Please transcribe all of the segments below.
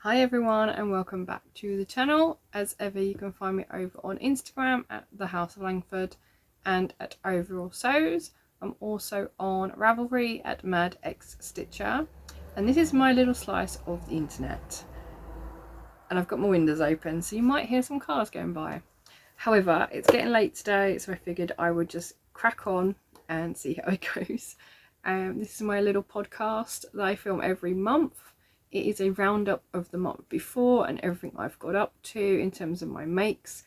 Hi everyone and welcome back to the channel. As ever, you can find me over on Instagram at the House of Langford and at Overall Sews. I'm also on Ravelry at Mad X Stitcher, and this is my little slice of the internet. And I've got my windows open, so you might hear some cars going by. However, it's getting late today, so I figured I would just crack on and see how it goes. This is my little podcast that I film every month. It is a roundup of the month before and everything I've got up to in terms of my makes.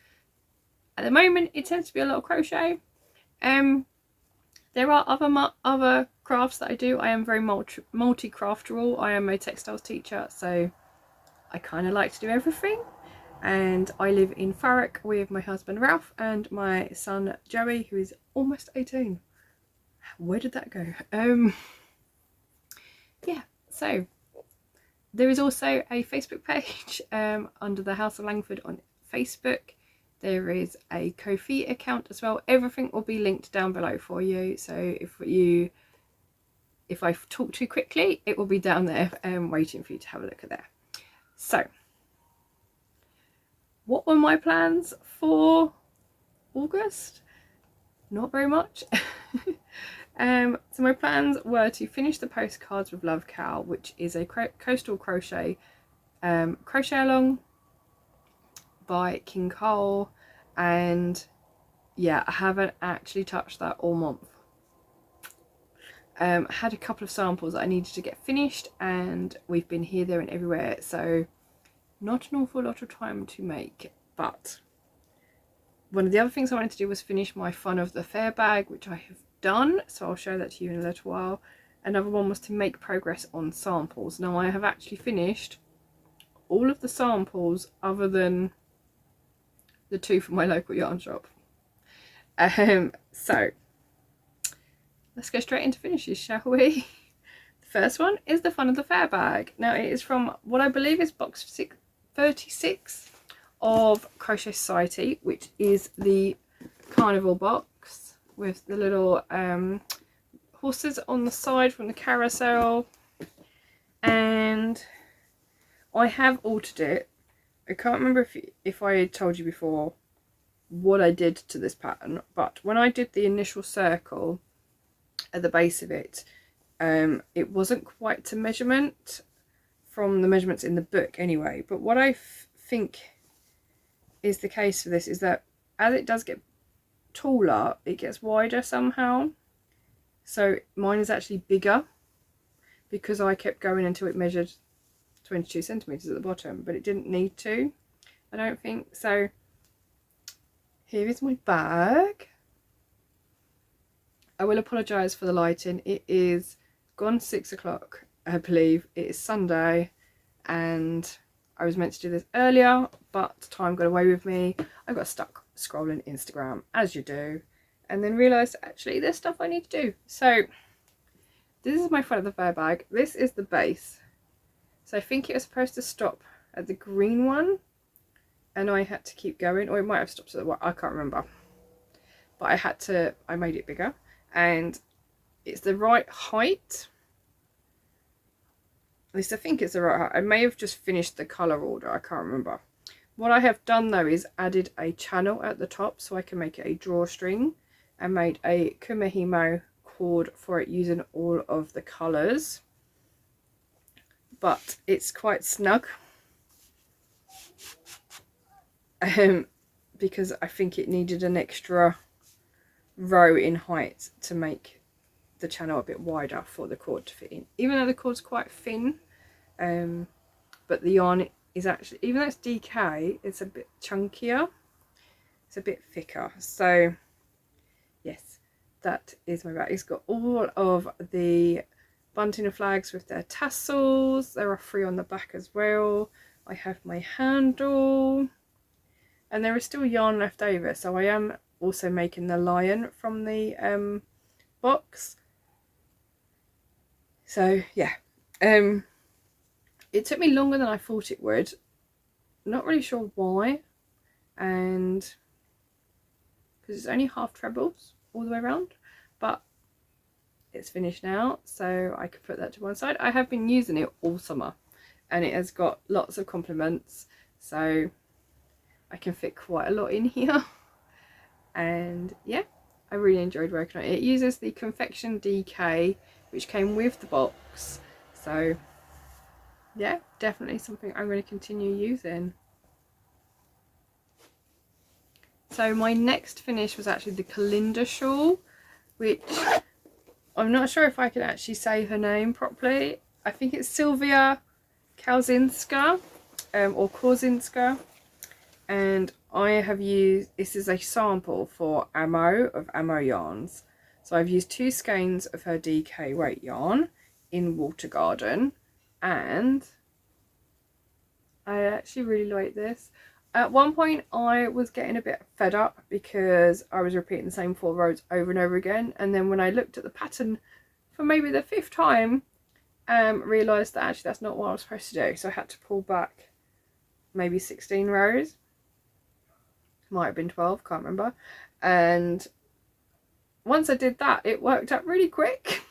At the moment, it tends to be a lot of crochet. There are other crafts that I do. I am very multi-crafter. I am a textiles teacher, so I kind of like to do everything. And I live in Thurrock with my husband Ralph and my son Joey, who is almost 18. Where did that go? Yeah, so there is also a Facebook page under the House of Langford on Facebook. There is a Ko-fi account as well. Everything will be linked down below for you. So if I talk too quickly, it will be down there waiting for you to have a look at there. So, what were my plans for August? Not very much. So my plans were to finish the Postcards with Love Cow, which is a coastal crochet crochet along by King Cole, and yeah, I haven't actually touched that all month. I had a couple of samples that I needed to get finished, and we've been here, there and everywhere, so not an awful lot of time to make. But one of the other things I wanted to do was finish my Fun of the Fair bag, which I have done, so I'll show that to you in a little while. Another one was to make progress on samples. Now I have actually finished all of the samples other than the two from my local yarn shop. So let's go straight into finishes, shall we? The first one is the Fun of the Fair bag. Now it is from what I believe is box 36 of Crochet Society, which is the carnival box with the little horses on the side from the carousel. And I have altered it. I can't remember if I had told you before what I did to this pattern, but when I did the initial circle at the base of it, it wasn't quite to measurement from the measurements in the book anyway. But what I think is the case for this is that as it does get taller, it gets wider somehow. So mine is actually bigger because I kept going until it measured 22 centimeters at the bottom, but it didn't need to, I don't think. So here is my bag. I will apologize for the lighting. It is gone 6 o'clock, I believe. It is Sunday and I was meant to do this earlier, but time got away with me. I got stuck scrolling Instagram, as you do, and then realised actually there's stuff I need to do. So this is my Fun of the Fair bag. This is the base. So I think it was supposed to stop at the green one, and I had to keep going, or it might have stopped at the white, I can't remember. But I made it bigger, and it's the right height. At least I think it's the right height. I may have just finished the colour order, I can't remember. What I have done though is added a channel at the top so I can make it a drawstring, and made a kumihimo cord for it using all of the colours. But it's quite snug because I think it needed an extra row in height to make the channel a bit wider for the cord to fit in, even though the cord's quite thin. But the yarn is actually, even though it's DK, it's a bit chunkier, it's a bit thicker. So yes, that is my bag. It's got all of the bunting and flags with their tassels. There are 3 on the back as well. I have my handle, and there is still yarn left over, so I am also making the lion from the box. So yeah, it took me longer than I thought it would. Not really sure why, and because it's only half trebles all the way around, but it's finished now, so I could put that to one side. I have been using it all summer, and it has got lots of complements, so I can fit quite a lot in here. And yeah, I really enjoyed working on it. It uses the Confection DK, which came with the box, so yeah, definitely something I'm going to continue using. So my next finish was actually the Kalinda Shawl, which I'm not sure if I can actually say her name properly. I think it's Sylwia Kawczynska, or Kawczynska, and I have used, this is a sample for Amo of AmoYarns. So I've used 2 skeins of her DK weight yarn in Water Garden, and I actually really like this. At one point I was getting a bit fed up because I was repeating the same 4 rows over and over again, and then when I looked at the pattern for maybe the 5th time, realised that actually that's not what I was supposed to do, so I had to pull back maybe 16 rows, might have been 12, can't remember. And once I did that, it worked out really quick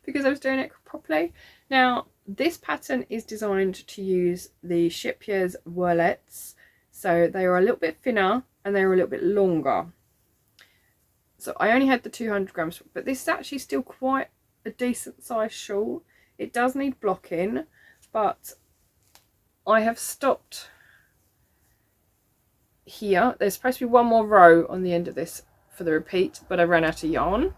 because I was doing it properly. Now this pattern is designed to use the Shipyer's Wurlettes, so they are a little bit thinner and they are a little bit longer. So I only had the 200 grams, but this is actually still quite a decent size shawl. It does need blocking, but I have stopped here. There's supposed to be 1 more row on the end of this for the repeat, but I ran out of yarn.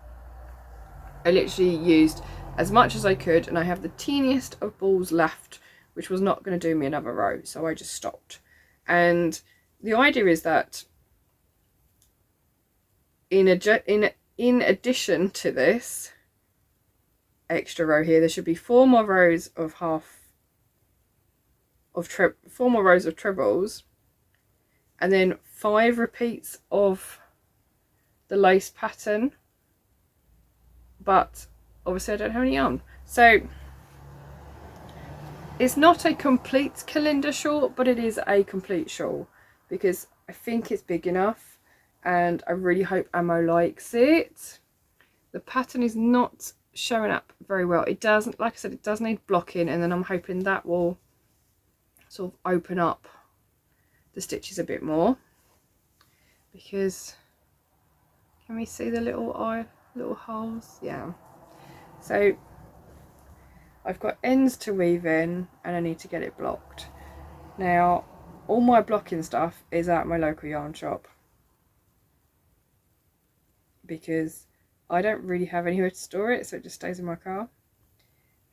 I literally used as much as I could, and I have the teeniest of balls left, which was not going to do me another row, so I just stopped. And the idea is that in addition to this extra row here, there should be 4 more rows of 4 more rows of trebles, and then 5 repeats of the lace pattern, but obviously I don't have any yarn. So it's not a complete Kalinda shawl, but it is a complete shawl because I think it's big enough, and I really hope Amo likes it. The pattern is not showing up very well. It doesn't, like I said, it does need blocking, and then I'm hoping that will sort of open up the stitches a bit more, because can we see the little holes? Yeah. So I've got ends to weave in, and I need to get it blocked. Now all my blocking stuff is at my local yarn shop because I don't really have anywhere to store it, so it just stays in my car.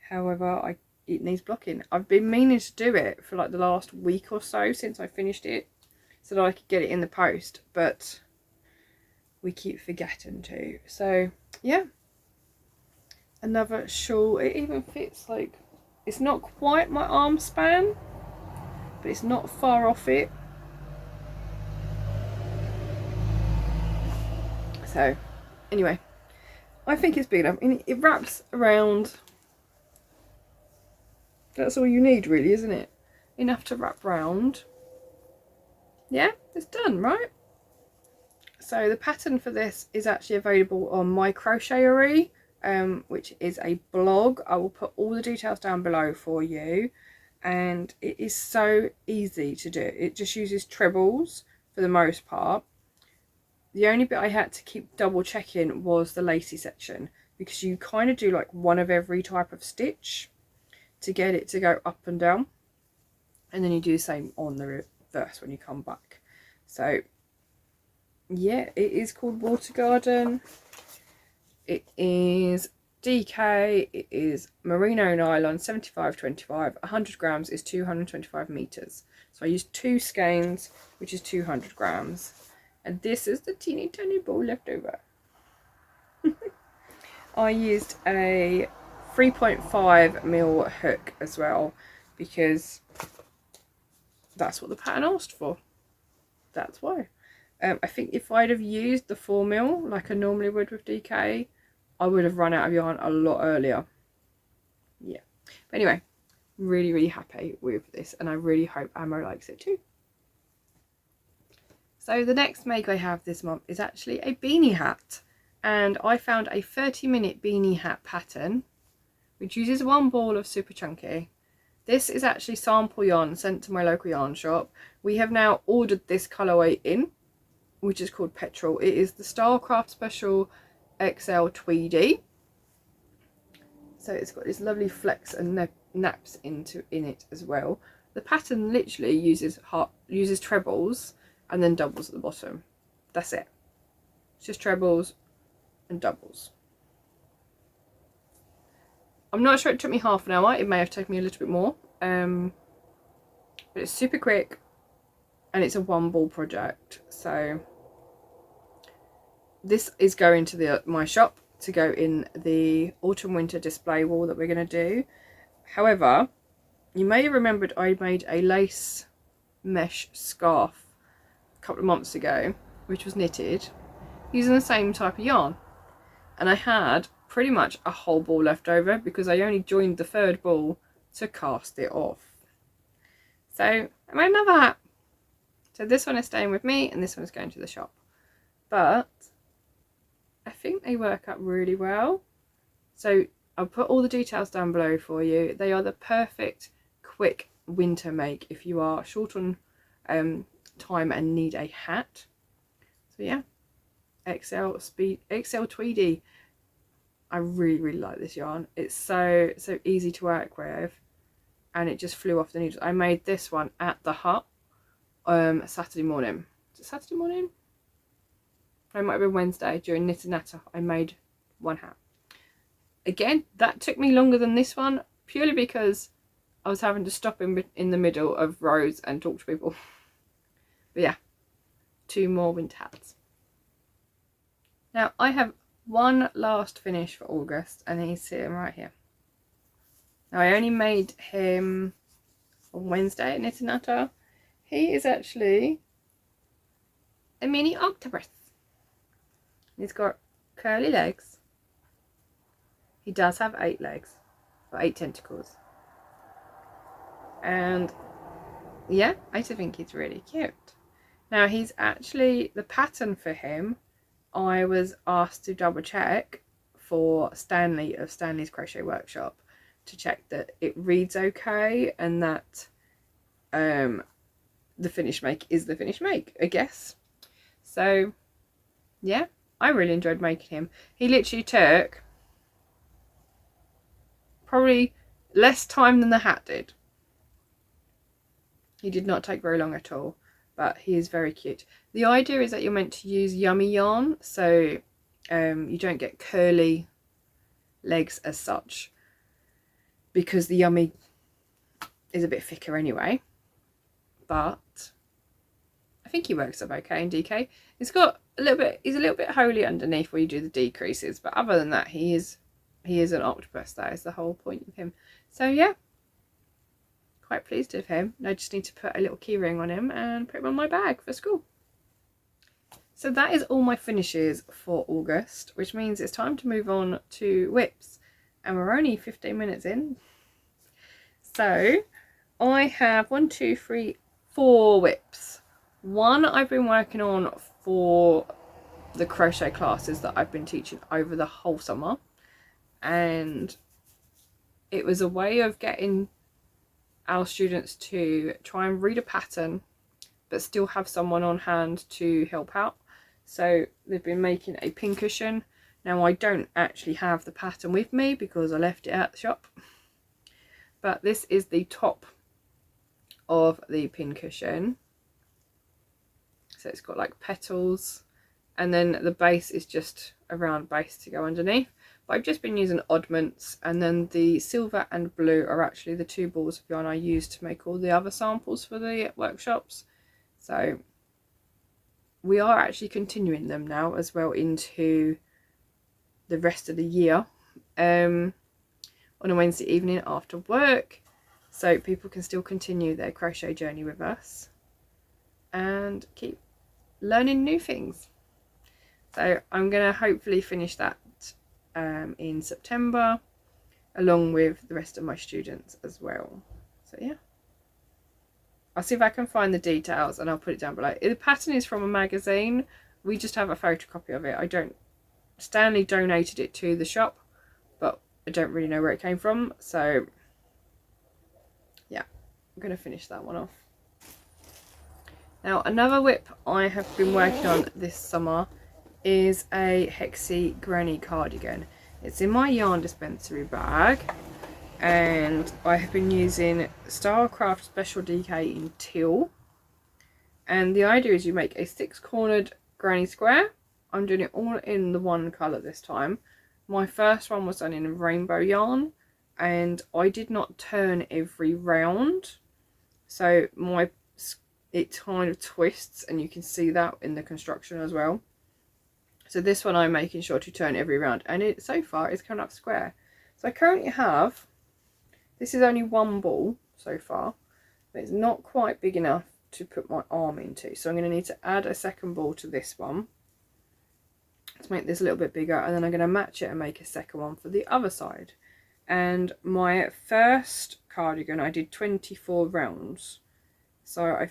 However, it needs blocking. I've been meaning to do it for like the last week or so since I finished it, so that I could get it in the post, but we keep forgetting to. So yeah, another shawl. It even fits, like, it's not quite my arm span, but it's not far off it. So anyway, I think it's big enough. And it wraps around. That's all you need really, isn't it? Enough to wrap round. Yeah, it's done, right? So the pattern for this is actually available on my Crochetory, which is a blog. I will put all the details down below for you, and it is so easy to do. It just uses trebles for the most part. The only bit I had to keep double checking was the lacy section, because you kind of do like one of every type of stitch to get it to go up and down, and then you do the same on the reverse when you come back. So yeah, it is called Water Garden. It is DK, it is merino nylon, 75-25, 100 grams is 225 meters. So I used 2 skeins, which is 200 grams. And this is the teeny tiny ball left over. I used a 3.5mm hook as well, because that's what the pattern asked for. That's why. I think if I'd have used the 4mm like I normally would with DK, I would have run out of yarn a lot earlier. Yeah. But anyway, really, really happy with this, and I really hope Amo likes it too. So the next make I have this month is actually a beanie hat, and I found a 30-minute beanie hat pattern which uses 1 ball of super chunky, This is actually sample yarn sent to my local yarn shop. We have now ordered this colourway in, which is called Petrol. It is the Starcraft Special XL Tweedy. So it's got this lovely flex and naps in it as well. The pattern literally uses trebles and then doubles at the bottom. That's it. It's just trebles and doubles. I'm not sure it took me half an hour. It may have taken me a little bit more. But it's super quick and it's a one ball project. So this is going to my shop to go in the autumn winter display wall that we're going to do. However, you may have remembered I made a lace mesh scarf a couple of months ago, which was knitted using the same type of yarn, and I had pretty much a whole ball left over because I only joined the third ball to cast it off. So I made another hat. So this one is staying with me and this one is going to the shop, but I think they work out really well. So I'll put all the details down below for you. They are the perfect quick winter make if you are short on time and need a hat. So yeah, XL Tweedy. I really like this yarn. It's so easy to work with, and it just flew off the needles. I made this one at the hut Saturday morning. Is it Saturday morning? It might have been Wednesday during Knit and Natter. I made one hat. Again, that took me longer than this one purely because I was having to stop in the middle of rows and talk to people. But yeah, 2 more winter hats. Now I have one last finish for August and he's sitting right here. Now I only made him on Wednesday at Knit and Natter. He is actually a mini octopus. He's got curly legs. He does have 8 legs, or 8 tentacles. And yeah, I just think he's really cute. Now he's actually, the pattern for him, I was asked to double check for Stanley of Stanley's Crochet Workshop to check that it reads okay and that the finished make is the finished make, I guess. So yeah, I really enjoyed making him. He literally took probably less time than the hat did. He did not take very long at all, but he is very cute. The idea is that you're meant to use yummy yarn, so you don't get curly legs as such, because the yummy is a bit thicker anyway. But I think he works up okay in DK. It's got a little bit, he's a little bit holy underneath where you do the decreases, but other than that, he is an octopus. That is the whole point of him. So yeah, quite pleased with him. I just need to put a little key ring on him and put him on my bag for school. So that is all my finishes for August, which means it's time to move on to whips, and we're only 15 minutes in. So I have 4 whips. One I've been working on for the crochet classes that I've been teaching over the whole summer, and it was a way of getting our students to try and read a pattern but still have someone on hand to help out. So they've been making a pincushion. Now I don't actually have the pattern with me because I left it at the shop, but this is the top of the pincushion. So it's got like petals, and then the base is just a round base to go underneath. But I've just been using oddments, and then the silver and blue are actually the 2 balls of yarn I used to make all the other samples for the workshops. So we are actually continuing them now as well into the rest of the year on a Wednesday evening after work, so people can still continue their crochet journey with us and keep learning new things. So I'm going to hopefully finish that in September along with the rest of my students as well. So yeah, I'll see if I can find the details and I'll put it down below. The pattern is from a magazine. We just have a photocopy of it. Stanley donated it to the shop, but I don't really know where it came from, so yeah, I'm going to finish that one off. Now another whip I have been working on this summer is a Hexy Granny cardigan. It's in my yarn dispensary bag, and I have been using Starcraft Special DK in teal. And the idea is you make a 6-cornered granny square. I'm doing it all in the one colour this time. My first one was done in rainbow yarn, and I did not turn every round, so it kind of twists, and you can see that in the construction as well. So this one I'm making sure to turn every round, and it so far is coming up square. So I currently have, this is only one ball so far, but it's not quite big enough to put my arm into. So I'm going to need to add a second ball to this one to make this a little bit bigger, and then I'm going to match it and make a second one for the other side. And my first cardigan I did 24 rounds. So I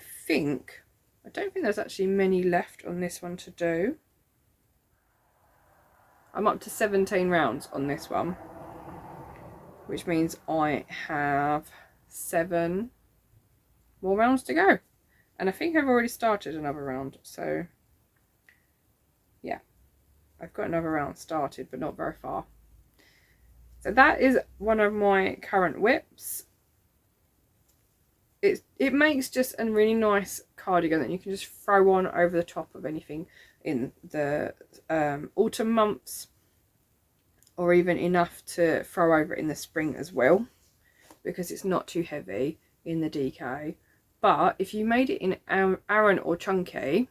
don't think there's actually many left on this one to do. I'm up to 17 rounds on this one, which means I have 7 more rounds to go. And I think I've already started another round, so yeah, I've got another round started, but not very far. So that is one of my current whips. It makes just a really nice cardigan that you can just throw on over the top of anything in the autumn months, or even enough to throw over in the spring as well, because it's not too heavy in the DK. But if you made it in Aran or Chunky,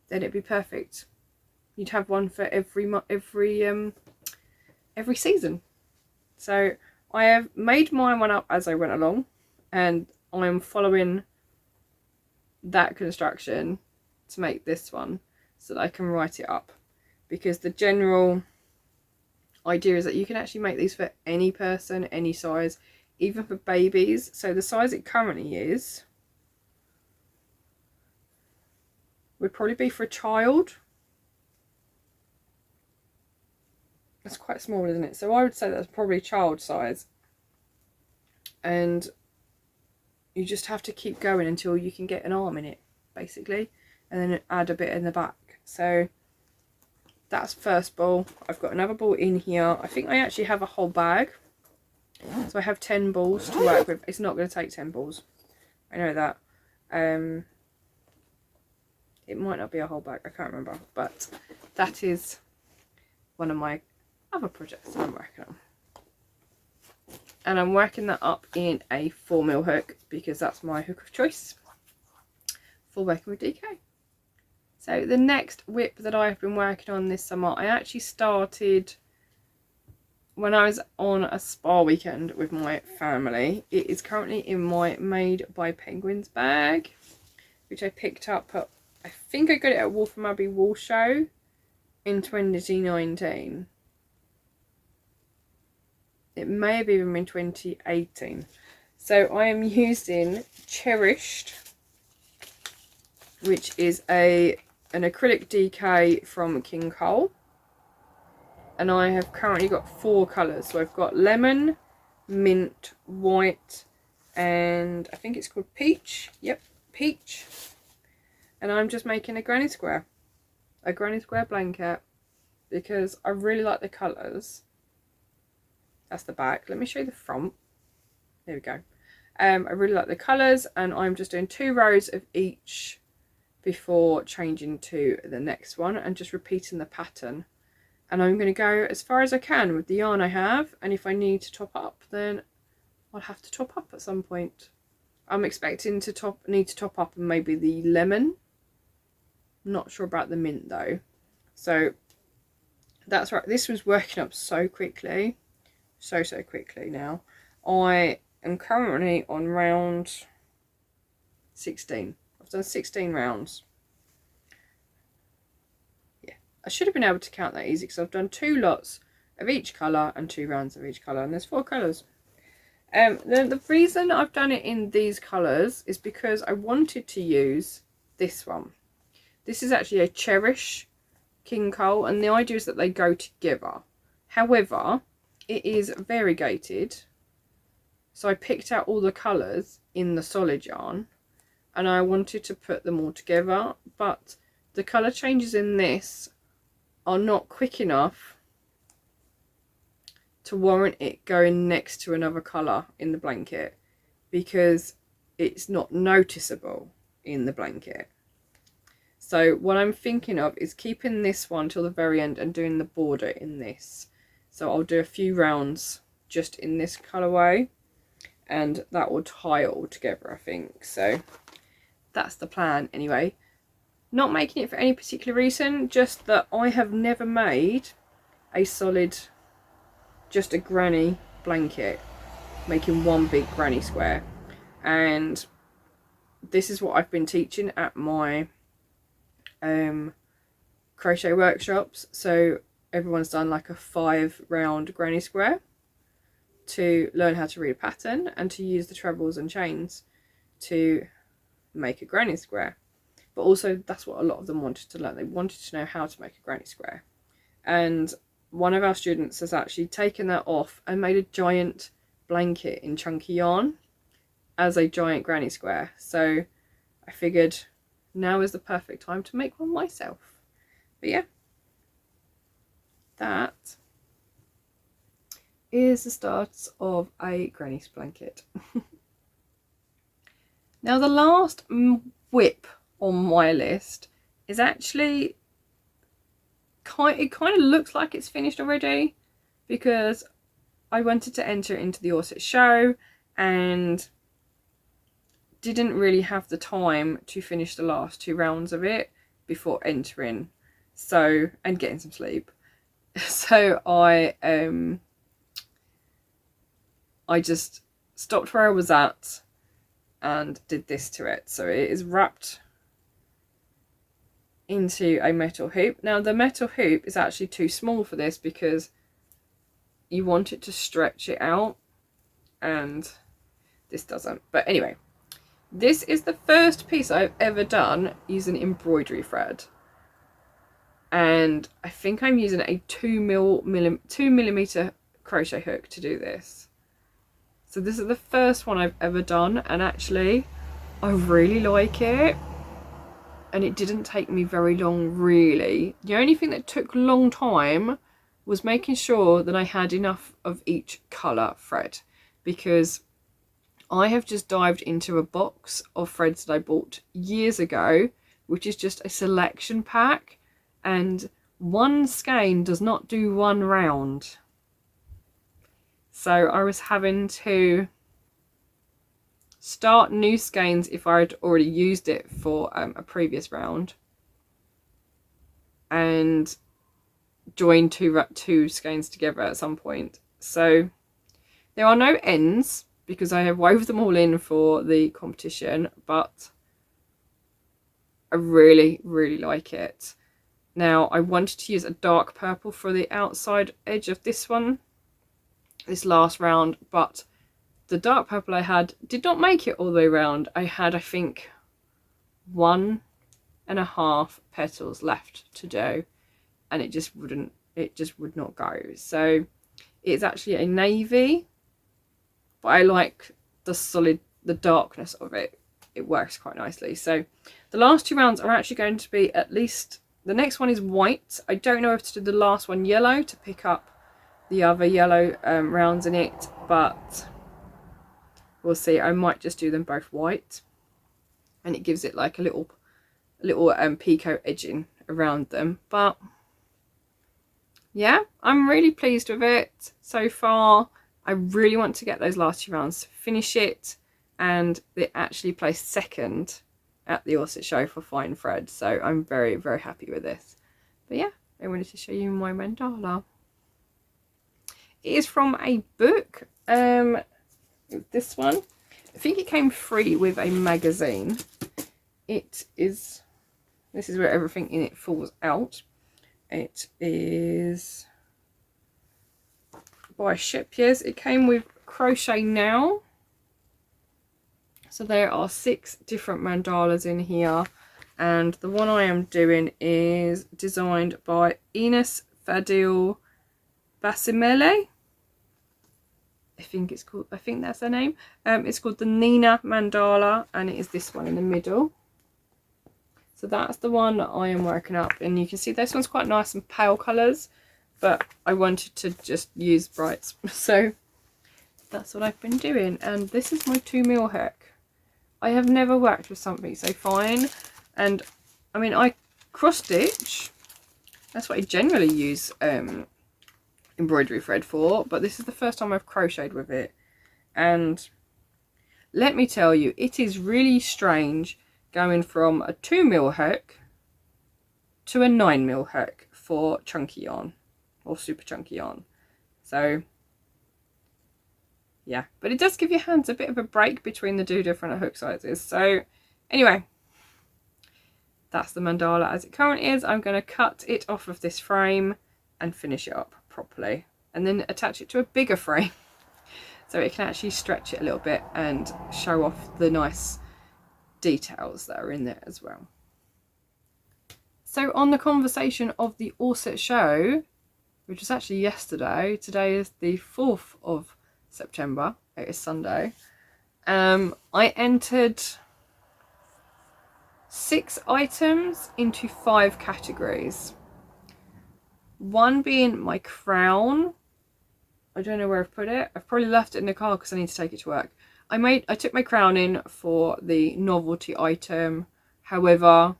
then it'd be perfect. You'd have one for every season. So I have made my one up as I went along, and I'm following that construction to make this one so that I can write it up, because the general idea is that you can actually make these for any person, any size, even for babies. So the size it currently is would probably be for a child. That's quite small, isn't it? So I would say that's probably child size, and you just have to keep going until you can get an arm in it, basically, and then add a bit in the back. So that's first ball. I've got another ball in here. I think I actually have a whole bag, so I have 10 balls to work with. It's not going to take 10 balls, I know that. It might not be a whole bag, I can't remember, but that is one of my other projects that I'm working on. And I'm working that up in a 4mm hook, because that's my hook of choice for working with DK. So the next whip that I have been working on this summer, I actually started when I was on a spa weekend with my family. It is currently in my Made by Penguins bag, which I picked up at, I think I got it at Waltham Abbey Wool Show in 2019. It may have even been 2018. So I am using Cherished, which is an acrylic DK from King Cole. And I have currently got 4 colours. So I've got lemon, mint, white, and I think it's called peach. Yep, peach. And I'm just making a granny square blanket, because I really like the colours. That's the back. Let me show you the front. There we go. I really like the colours, and I'm just doing 2 rows of each before changing to the next one and just repeating the pattern. And I'm going to go as far as I can with the yarn I have, and if I need to top up, then I'll have to top up at some point. I'm expecting to need to top up on maybe the lemon. Not sure about the mint though. So that's right. This was working up so quickly. So quickly now. I am currently on round 16. I've done 16 rounds. Yeah, I should have been able to count that easy, because I've done 2 lots of each colour and 2 rounds of each colour, and there's 4 colours. The reason I've done it in these colours is because I wanted to use this one. This is actually a Cherish King Cole, and the idea is that they go together. However, it is variegated, So I picked out all the colours in the solid yarn and I wanted to put them all together, but the colour changes in this are not quick enough to warrant it going next to another colour in the blanket, because it's not noticeable in the blanket. So what I'm thinking of is keeping this one till the very end and doing the border in this. So I'll do a few rounds just in this colourway and that will tie it all together, I think. So that's the plan anyway. Not making it for any particular reason, just that I have never made a solid, just a granny blanket, making one big granny square. And this is what I've been teaching at my crochet workshops. So everyone's done like a 5 round granny square to learn how to read a pattern and to use the trebles and chains to make a granny square. But also that's what a lot of them wanted to learn. They wanted to know how to make a granny square. And one of our students has actually taken that off and made a giant blanket in chunky yarn as a giant granny square. So I figured now is the perfect time to make one myself. But yeah, that is the start of a granny's blanket. Now the last whip on my list is actually it kind of looks like it's finished already, because I wanted to enter it into the Orsett show and didn't really have the time to finish the last 2 rounds of it before entering, so, and getting some sleep. So I just stopped where I was at and did this to it. So it is wrapped into a metal hoop. Now the metal hoop is actually too small for this because you want it to stretch it out and this doesn't. But anyway, this is the first piece I've ever done using embroidery thread, and I think I'm using a 2mm crochet hook to do this. So this is the first one I've ever done, and actually I really like it. And it didn't take me very long, really. The only thing that took a long time was making sure that I had enough of each colour thread, because I have just dived into a box of threads that I bought years ago, which is just a selection pack, and one skein does not do 1 round. So I was having to start new skeins if I had already used it for a previous round, and join two skeins together at some point. So there are no ends because I have wove them all in for the competition, but I really like it. Now I wanted to use a dark purple for the outside edge of this one, this last round, but the dark purple I had did not make it all the way around. I had, I think, 1.5 petals left to do, and it just would not go. So it's actually a navy, but I like the darkness of it. It works quite nicely. So the last 2 rounds are actually going to be, at least the next one is white. I don't know if to do the last one yellow to pick up the other yellow rounds in it, but we'll see. I might just do them both white, and it gives it like a little picot edging around them. But yeah, I'm really pleased with it so far. I really want to get those last 2 rounds to finish it, and it actually placed second at the Orsett show for fine thread, so I'm very happy with this. But yeah, I wanted to show you my mandala. It is from a book. This one, I think it came free with a magazine. This is where everything in it falls out. It is by Shipyers. It came with Crochet Now. So there are 6 different mandalas in here, and the one I am doing is designed by Ines Fadil Basimele. think that's their name. It's called the Nina Mandala, and it is this one in the middle. So that's the one that I am working up, and you can see this one's quite nice and pale colours, but I wanted to just use brights, so that's what I've been doing. And this is my 2mm hook. I have never worked with something so fine, and I mean, I cross stitch, that's what I generally use embroidery thread for, but this is the first time I've crocheted with it, and let me tell you, it is really strange going from a 2mm hook to a 9mm hook for chunky yarn or super chunky yarn. So yeah, but it does give your hands a bit of a break between the two different hook sizes. So anyway, that's the mandala as it currently is. I'm going to cut it off of this frame and finish it up properly, and then attach it to a bigger frame so it can actually stretch it a little bit and show off the nice details that are in there as well. So on the conversation of the Orset show, which was actually yesterday, today is the 4th of September, it is Sunday, I entered 6 items into 5 categories. One being my crown. I don't know where I've put it. I've probably left it in the car because I need to take it to work. I took my crown in for the novelty item. However,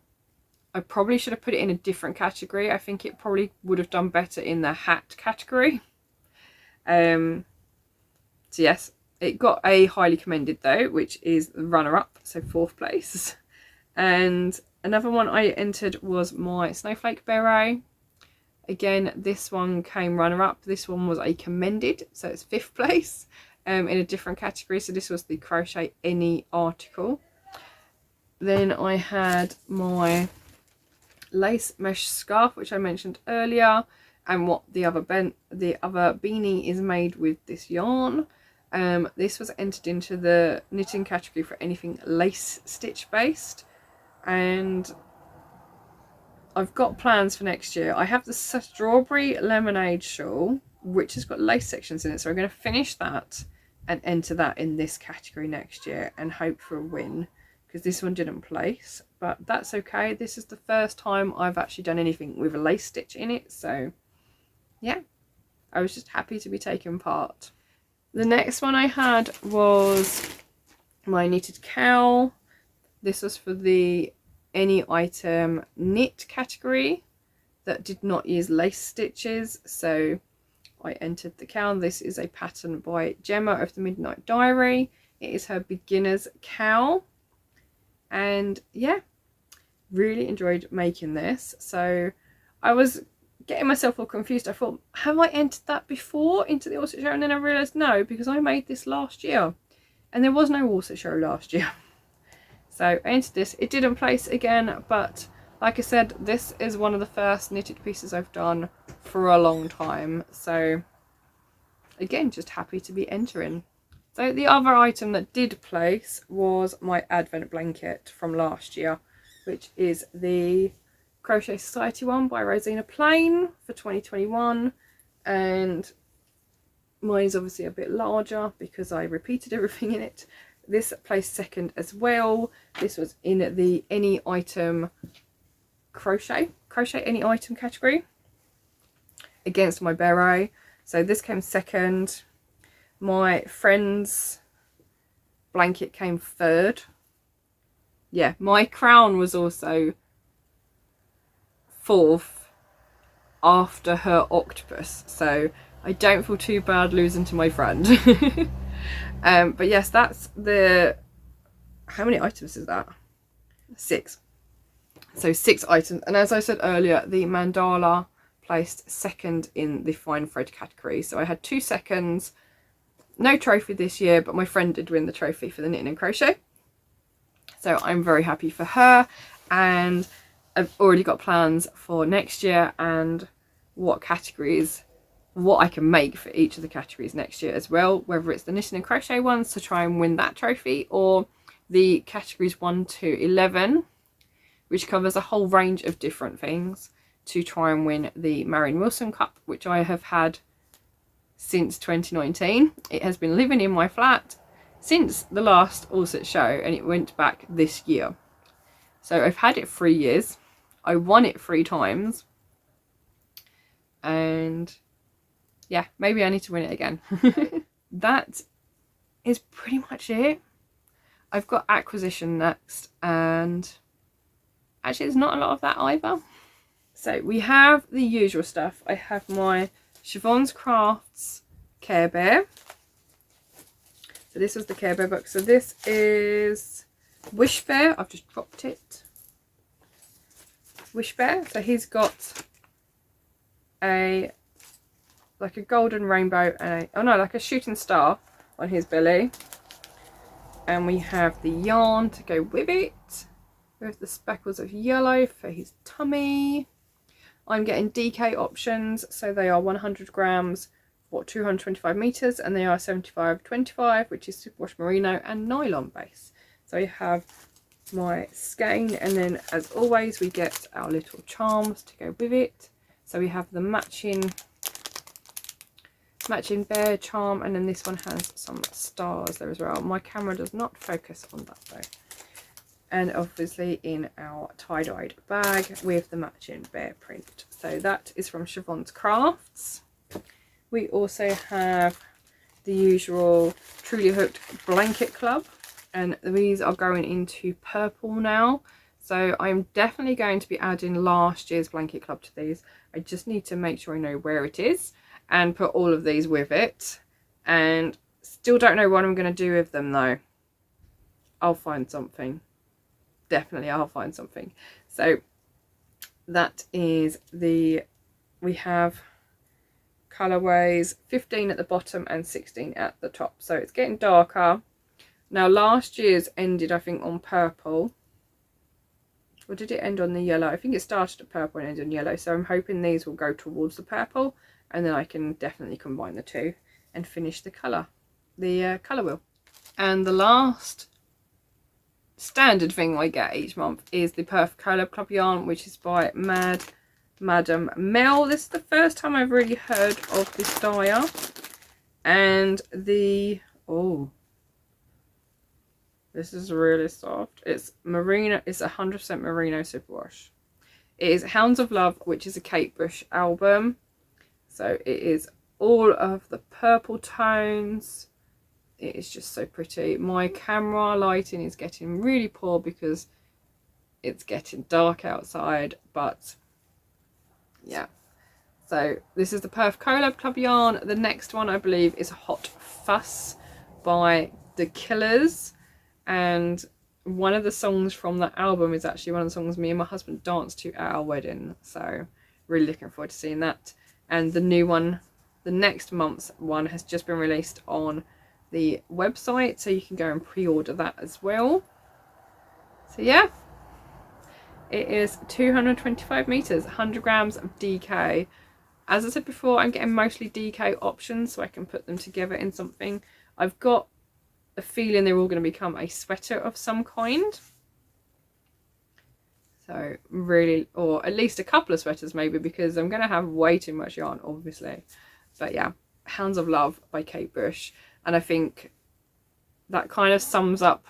I probably should have put it in a different category. I think it probably would have done better in the hat category. So yes, it got a highly commended though, which is the runner-up, so 4th place. And another one I entered was my snowflake beret. Again, this one came runner-up. This one was a commended, so it's 5th place. In a different category, so this was the crochet any article. Then I had my lace mesh scarf, which I mentioned earlier, and what the other beanie is made with this yarn. This was entered into the knitting category for anything lace stitch based, and I've got plans for next year. I have the strawberry lemonade shawl, which has got lace sections in it, so I'm going to finish that and enter that in this category next year and hope for a win, because this one didn't place, but that's okay. This is the first time I've actually done anything with a lace stitch in it, so yeah, I was just happy to be taking part. The next one I had was my knitted cowl. This was for the any item knit category that did not use lace stitches, so I entered the cowl. This is a pattern by Gemma of the Midnight Diary. It is her beginner's cowl, and yeah, really enjoyed making this. So I was getting myself all confused. I thought, have I entered that before into the Orset show? And then I realised no, because I made this last year and there was no Orset show last year. So I entered this. It didn't place again, but like I said, this is one of the first knitted pieces I've done for a long time. So again, just happy to be entering. So the other item that did place was my advent blanket from last year, which is the Crochet Society one by Rosina Plain for 2021. And mine is obviously a bit larger because I repeated everything in it. This placed second as well. This was in the any item crochet any item category against my beret. So this came second. My friend's blanket came third. Yeah, my crown was also 4th after her octopus, so I don't feel too bad losing to my friend. But yes, that's the, how many items is that? 6. So 6 items, and as I said earlier, the mandala placed second in the fine thread category. So I had 2 seconds, no trophy this year, but my friend did win the trophy for the knitting and crochet. So I'm very happy for her, and I've already got plans for next year and what categories, what I can make for each of the categories next year as well, whether it's the knitting and crochet ones to try and win that trophy, or the categories 1 to 11, which covers a whole range of different things, to try and win the Marion Wilson Cup, which I have had since 2019. It has been living in my flat since the last All Set show, and it went back this year. So I've had it 3 years. I won it 3 times. And yeah, maybe I need to win it again. That is pretty much it. I've got acquisition next, and actually there's not a lot of that either. So we have the usual stuff. I have my Siobhan's Crafts Care Bear. So this was the Care Bear book. So this is Wish Bear. I've just dropped it. Wish Bear. So he's got like a golden rainbow and like a shooting star on his belly. And we have the yarn to go with it, with the speckles of yellow for his tummy. I'm getting DK options, so they are 100 grams for 225 meters, and they are 75-25, which is superwash merino and nylon base. So you have my skein, and then as always we get our little charms to go with it. So we have the matching bear charm, and then this one has some stars there as well. My camera does not focus on that though. And obviously in our tie-dyed bag with the matching bear print. So that is from Siobhan's Crafts. We also have the usual Truly Hooked Blanket Club, and these are going into purple now. So I'm definitely going to be adding last year's Blanket Club to these. I just need to make sure I know where it is and put all of these with it. And still don't know what I'm going to do with them though. I'll find something. Definitely I'll find something. So that is we have colorways 15 at the bottom and 16 at the top. So it's getting darker. Now last year's ended I think on purple. Or did it end on the yellow? I think it started at purple and ended on yellow. So I'm hoping these will go towards the purple, and then I can definitely combine the two and finish the colour wheel. And the last standard thing I get each month is the Perfect Collab Club yarn, which is by Madam Mel. This is the first time I've really heard of this dyer. And this is really soft. It's merino. It's 100% merino superwash. It is Hounds of Love, which is a Kate Bush album. So it is all of the purple tones. It is just so pretty. My camera lighting is getting really poor because it's getting dark outside, but yeah. So this is the Perfect Collab Club yarn. The next one I believe is Hot Fuss by The Killers, and one of the songs from that album is actually one of the songs me and my husband danced to at our wedding. So really looking forward to seeing that. And the new one, the next month's one, has just been released on the website, so you can go and pre-order that as well. So yeah, it is 225 meters, 100 grams of DK. As I said before, I'm getting mostly DK options so I can put them together in something. I've got a feeling they're all going to become a sweater of some kind. So really, or at least a couple of sweaters maybe, because I'm going to have way too much yarn obviously. But yeah, Hounds of Love by Kate Bush. And I think that kind of sums up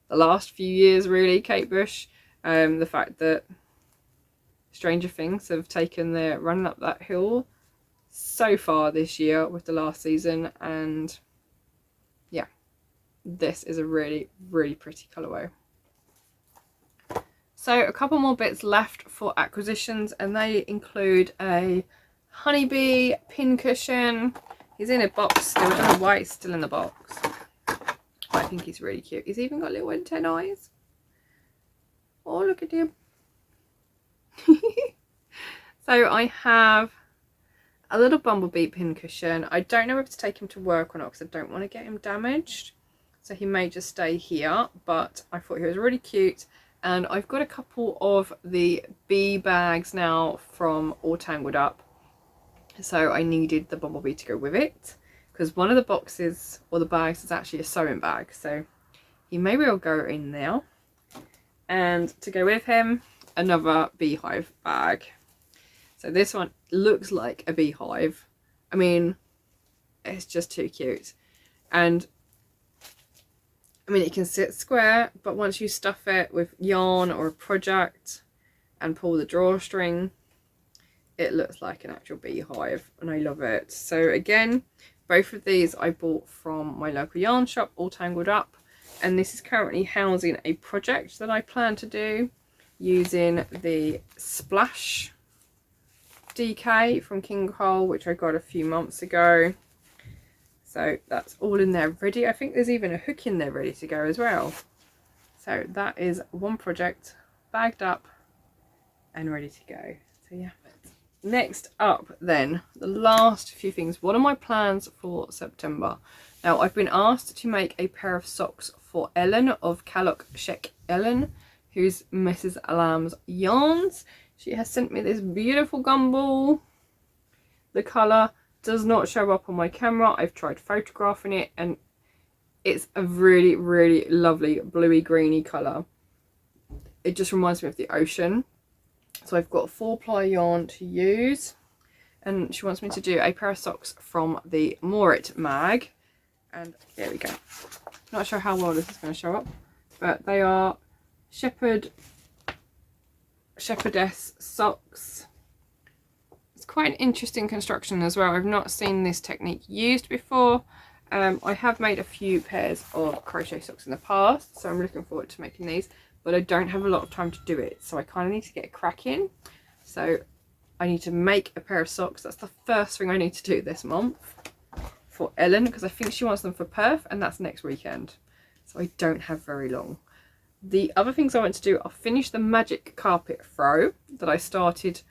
the last few years really, Kate Bush. The fact that Stranger Things have taken their Running Up That Hill so far this year with the last season, and yeah, this is a really, really pretty colourway. So a couple more bits left for acquisitions, and they include a honeybee pincushion. He's in a box still. I don't know why he's still in the box. I think he's really cute. He's even got little antennae. Oh, look at him. So I have a little bumblebee pincushion. I don't know whether to take him to work or not because I don't want to get him damaged. So he may just stay here, but I thought he was really cute. And I've got a couple of the bee bags now from All Tangled Up. So I needed the bumblebee to go with it, because one of the boxes or the bags is actually a sewing bag. So he may well go in there. And to go with him, another beehive bag. So this one looks like a beehive. I mean, It's just too cute. And I mean, it can sit square, but once you stuff it with yarn or a project and pull the drawstring, it looks like an actual beehive, and I love it. So again, both of these I bought from my local yarn shop, all Tangled Up, and this is currently housing a project that I plan to do using the Splash DK from King Cole, which I got a few months ago. So that's all in there ready. I think there's even a hook in there ready to go as well. So that is one project bagged up and ready to go. So yeah. Next up then, the last few things. What are my plans for September? Now, I've been asked to make a pair of socks for Ellen of Kalinda Ellen, who's Mrs. Lamb's Yarns. She has sent me this beautiful gumball. The colour does not show up on my camera. I've tried photographing it, and it's a really, really lovely bluey greeny colour. It just reminds me of the ocean. So I've got a 4-ply yarn to use, and she wants me to do a pair of socks from the Morit mag, and there we go. Not sure how well this is going to show up, but they are shepherdess socks. It's quite an interesting construction as well. I've not seen this technique used before. I have made a few pairs of crochet socks in the past, so I'm looking forward to making these, but I don't have a lot of time to do it, so I kind of need to get cracking. So I need to make a pair of socks. That's the first thing I need to do this month for Ellen, because I think she wants them for Perth, and that's next weekend, so I don't have very long. The other things I want to do are finish the magic carpet throw that I started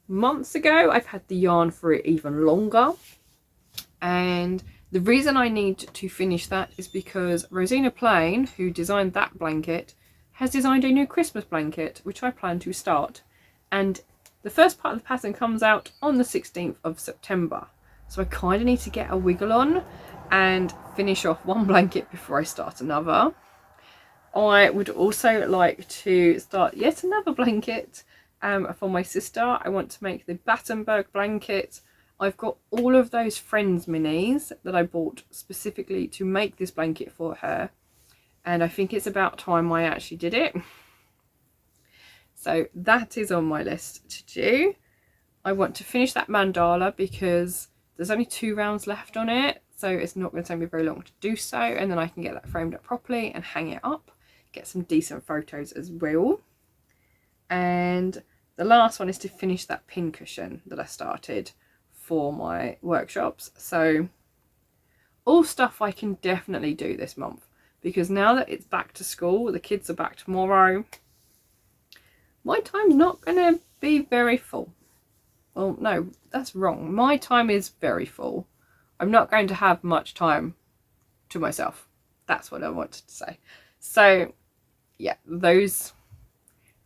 months ago. I've had the yarn for it even longer, and the reason I need to finish that is because Rosina Plain, who designed that blanket, has designed a new Christmas blanket, which I plan to start. And the first part of the pattern comes out on the 16th of September. So I kind of need to get a wiggle on and finish off one blanket before I start another. I would also like to start yet another blanket for my sister. I want to make the Battenberg blanket. I've got all of those Friends minis that I bought specifically to make this blanket for her, and I think it's about time I actually did it. So that is on my list to do. I want to finish that mandala because there's only 2 rounds left on it, so it's not going to take me very long to do so, and then I can get that framed up properly and hang it up, get some decent photos as well. And the last one is to finish that pincushion that I started for my workshops. So all stuff I can definitely do this month, because now that it's back to school, the kids are back tomorrow, my time's not going to be very full. Well, no, that's wrong. My time is very full. I'm not going to have much time to myself. That's what I wanted to say. So yeah, those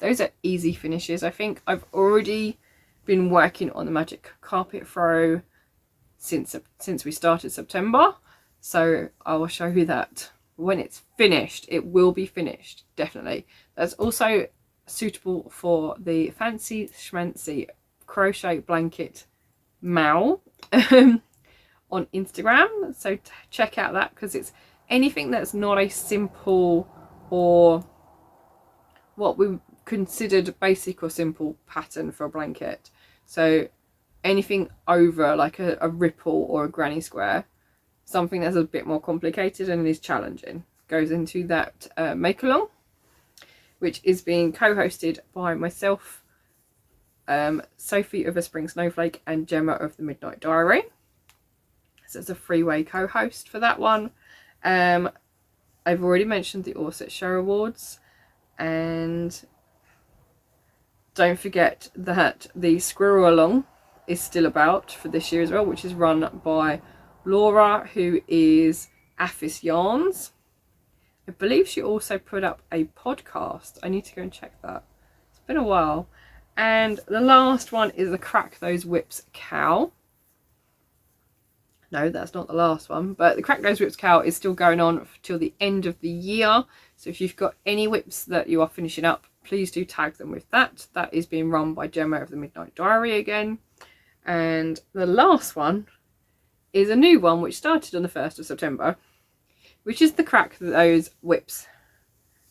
are easy finishes. I think I've already been working on the magic carpet throw since we started September, so I will show you that when it's finished. It will be finished, definitely. That's also suitable for the fancyschmancycrochetblanketmal on Instagram, so check out that, because it's anything that's not a simple or what we considered basic or simple pattern for a blanket. So anything over like a ripple or a granny square, something that's a bit more complicated and is challenging, goes into that make along, which is being co-hosted by myself, Sophie of A Spring Snowflake, and Gemma of The Midnight Diary. So it's a 3-way co-host for that one. I've already mentioned the Orset Show Awards, and don't forget that the Squirrel Along is still about for this year as well, which is run by Laura, who is Aphis Yarns. I believe she also put up a podcast. I need to go and check that. It's been a while. And the last one is the Crack Those Whips cow. No, that's not the last one, but the Crack Those Whips cow is still going on till the end of the year. So if you've got any whips that you are finishing up, please do tag them with that. That is being run by Gemma of The Midnight Diary again. And the last one is a new one which started on the 1st of September, which is the Crack Those Whips.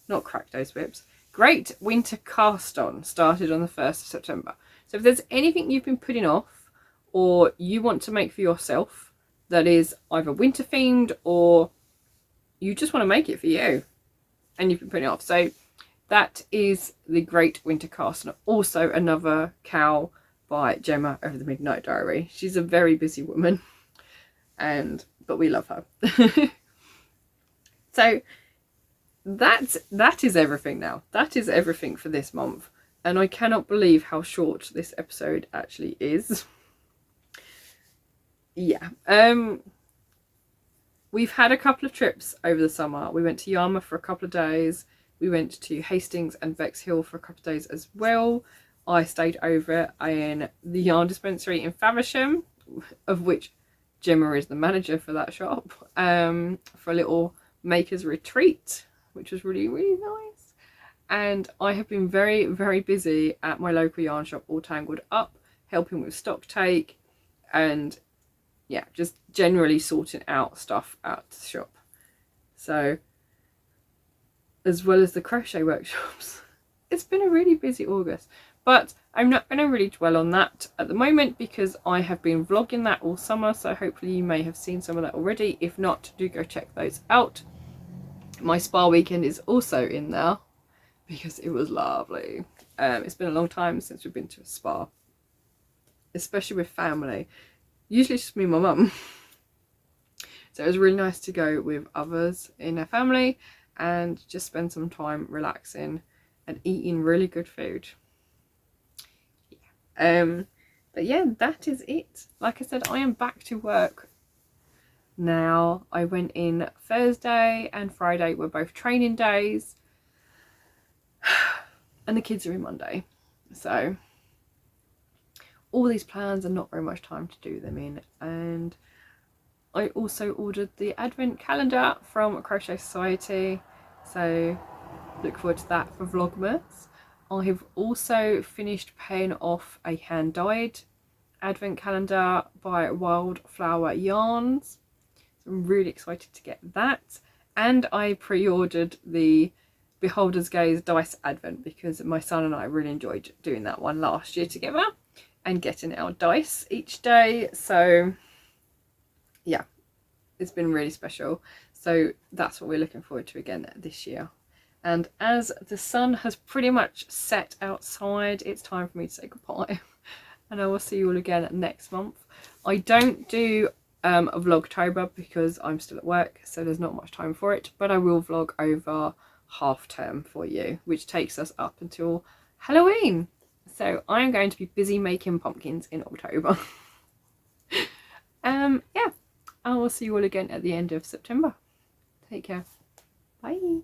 Not Crack Those Whips. Great Winter Cast On started on the 1st of September. So if there's anything you've been putting off or you want to make for yourself that is either winter themed or you just want to make it for you and you've been putting it off. So that is the Great Winter Cast On. Also another cowl by Gemma over the Midnight Diary. She's a very busy woman, but we love her. So that is everything now. That is everything for this month. And I cannot believe how short this episode actually is. Yeah. We've had a couple of trips over the summer. We went to Yarmouth for a couple of days. We went to Hastings and Bexhill for a couple of days as well. I stayed over in the yarn dispensary in Faversham, of which Gemma is the manager for that shop, for a little maker's retreat, which was really, really nice. And I have been very, very busy at my local yarn shop, All Tangled Up, helping with stock take and yeah, just generally sorting out stuff at the shop. So, as well as the crochet workshops, it's been a really busy August. But I'm not going to really dwell on that at the moment because I have been vlogging that all summer. So hopefully you may have seen some of that already. If not, do go check those out. My spa weekend is also in there because it was lovely. It's been a long time since we've been to a spa, especially with family. Usually it's just me and my mum. So it was really nice to go with others in our family and just spend some time relaxing and eating really good food. Yeah. But yeah, that is it. Like I said, I am back to work now. I went in Thursday and Friday were both training days. And the kids are in Monday. So all these plans are not very much time to do them in. And I also ordered the advent calendar from Crochet Society. So look forward to that for Vlogmas. I have also finished paying off a hand-dyed advent calendar by Wildflower Yarns. So I'm really excited to get that. And I pre-ordered the Beholder's Gaze Dice Advent because my son and I really enjoyed doing that one last year together and getting our dice each day. So yeah, it's been really special. So that's what we're looking forward to again this year. And as the sun has pretty much set outside, it's time for me to say goodbye. And I will see you all again next month. I don't do a Vlogtober because I'm still at work, so there's not much time for it. But I will vlog over half term for you, which takes us up until Halloween. So I'm going to be busy making pumpkins in October. Yeah, I will see you all again at the end of September. Take care. Bye.